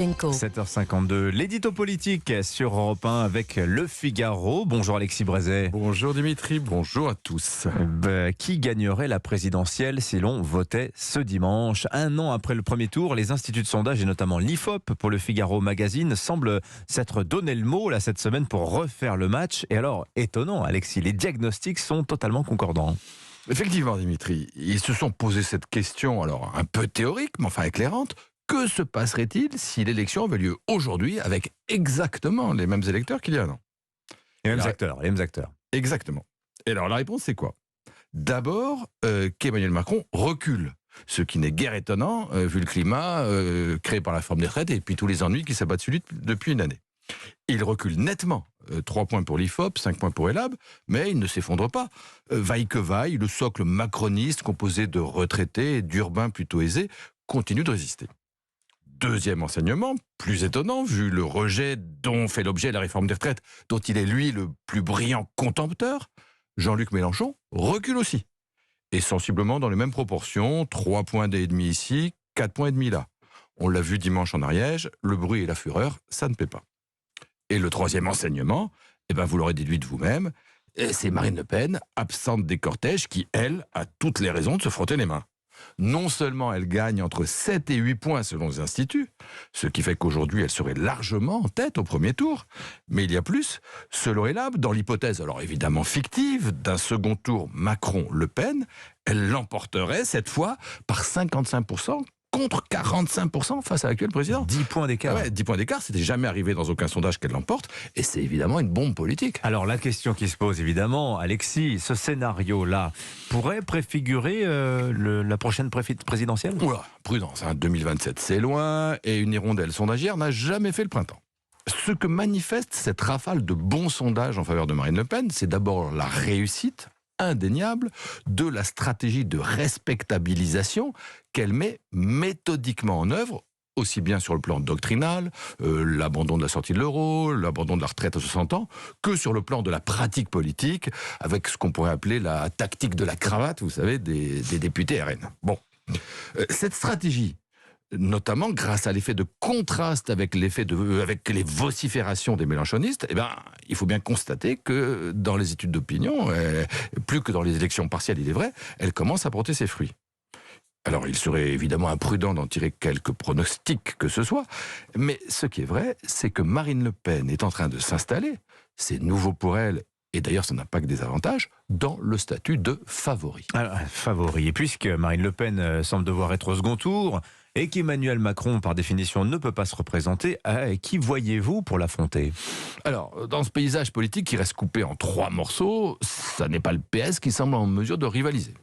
7h52, l'édito politique sur Europe 1 avec Le Figaro. Bonjour Alexis Brézet. Bonjour Dimitri, bonjour à tous. Qui gagnerait la présidentielle si l'on votait ce dimanche? Un an après le premier tour, les instituts de sondage et notamment l'IFOP pour Le Figaro Magazine semblent s'être donné le mot là, cette semaine pour refaire le match. Et alors, étonnant Alexis, les diagnostics sont totalement concordants. Effectivement Dimitri, ils se sont posé cette question, alors un peu théorique, mais enfin éclairante. Que se passerait-il si l'élection avait lieu aujourd'hui avec exactement les mêmes électeurs qu'il y a un an? Les mêmes acteurs. Exactement. Et alors la réponse c'est quoi? D'abord, qu'Emmanuel Macron recule. Ce qui n'est guère étonnant, vu le climat créé par la réforme des retraites et puis tous les ennuis qui s'abattent sur lui depuis une année. Il recule nettement. 3 points pour l'IFOP, 5 points pour Elab, mais il ne s'effondre pas. Vaille que vaille, le socle macroniste composé de retraités et d'urbains plutôt aisés continue de résister. Deuxième enseignement, plus étonnant, vu le rejet dont fait l'objet la réforme des retraites, dont il est lui le plus brillant contempteur, Jean-Luc Mélenchon recule aussi. Et sensiblement dans les mêmes proportions, 3 points et demi ici, 4 points et demi là. On l'a vu dimanche en Ariège, le bruit et la fureur, ça ne paie pas. Et le troisième enseignement, vous l'aurez déduit de vous-même, c'est Marine Le Pen, absente des cortèges, qui, elle, a toutes les raisons de se frotter les mains. Non seulement elle gagne entre 7 et 8 points selon les instituts, ce qui fait qu'aujourd'hui elle serait largement en tête au premier tour, mais il y a plus. Selon Elab, dans l'hypothèse, alors évidemment fictive, d'un second tour Macron-Le Pen, elle l'emporterait cette fois par 55% contre 45% face à l'actuel président. 10 points d'écart. Ouais, 10 points d'écart, c'était jamais arrivé dans aucun sondage qu'elle l'emporte, et c'est évidemment une bombe politique. Alors la question qui se pose évidemment, Alexis, ce scénario-là pourrait préfigurer la prochaine présidentielle? Oula, prudence, 2027 c'est loin, et une hirondelle sondagière n'a jamais fait le printemps. Ce que manifeste cette rafale de bons sondages en faveur de Marine Le Pen, c'est d'abord la réussite indéniable de la stratégie de respectabilisation qu'elle met méthodiquement en œuvre, aussi bien sur le plan doctrinal, l'abandon de la sortie de l'euro, l'abandon de la retraite à 60 ans, que sur le plan de la pratique politique, avec ce qu'on pourrait appeler la tactique de la cravate, vous savez, des députés RN. Bon, cette stratégie, notamment grâce à l'effet de contraste avec les vociférations des mélenchonistes, il faut bien constater que dans les études d'opinion, plus que dans les élections partielles, il est vrai, elle commence à porter ses fruits. Alors, il serait évidemment imprudent d'en tirer quelques pronostics que ce soit, mais ce qui est vrai, c'est que Marine Le Pen est en train de s'installer, c'est nouveau pour elle, et d'ailleurs ça n'a pas que des avantages, dans le statut de favori. Alors, favori, et puisque Marine Le Pen semble devoir être au second tour, et qu'Emmanuel Macron, par définition, ne peut pas se représenter, qui voyez-vous pour l'affronter? Alors, dans ce paysage politique qui reste coupé en 3 morceaux, ça n'est pas le PS qui semble en mesure de rivaliser.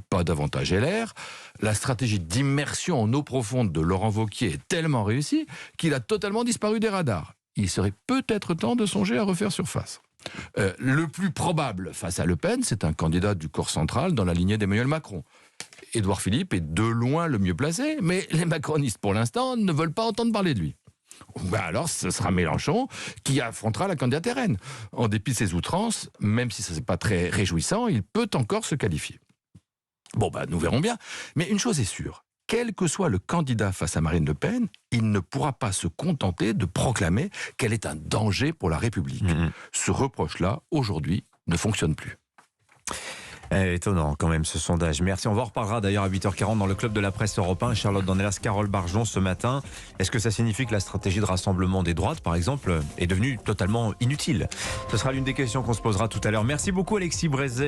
Pas davantage LR. La stratégie d'immersion en eau profonde de Laurent Wauquiez est tellement réussie qu'il a totalement disparu des radars. Il serait peut-être temps de songer à refaire surface. Le plus probable face à Le Pen, c'est un candidat du corps central dans la lignée d'Emmanuel Macron. Édouard Philippe est de loin le mieux placé, mais les macronistes, pour l'instant, ne veulent pas entendre parler de lui. Alors, ce sera Mélenchon qui affrontera la candidate RN. En dépit de ses outrances, même si ça n'est pas très réjouissant, il peut encore se qualifier. Bon, nous verrons bien. Mais une chose est sûre, quel que soit le candidat face à Marine Le Pen, il ne pourra pas se contenter de proclamer qu'elle est un danger pour la République. Ce reproche-là, aujourd'hui, ne fonctionne plus. Étonnant quand même ce sondage. Merci. On va en reparlera d'ailleurs à 8h40 dans le club de la presse Europe 1. Charlotte Dornelas, Carole Barjon ce matin. Est-ce que ça signifie que la stratégie de rassemblement des droites, par exemple, est devenue totalement inutile? Ce sera l'une des questions qu'on se posera tout à l'heure. Merci beaucoup Alexis Brézet.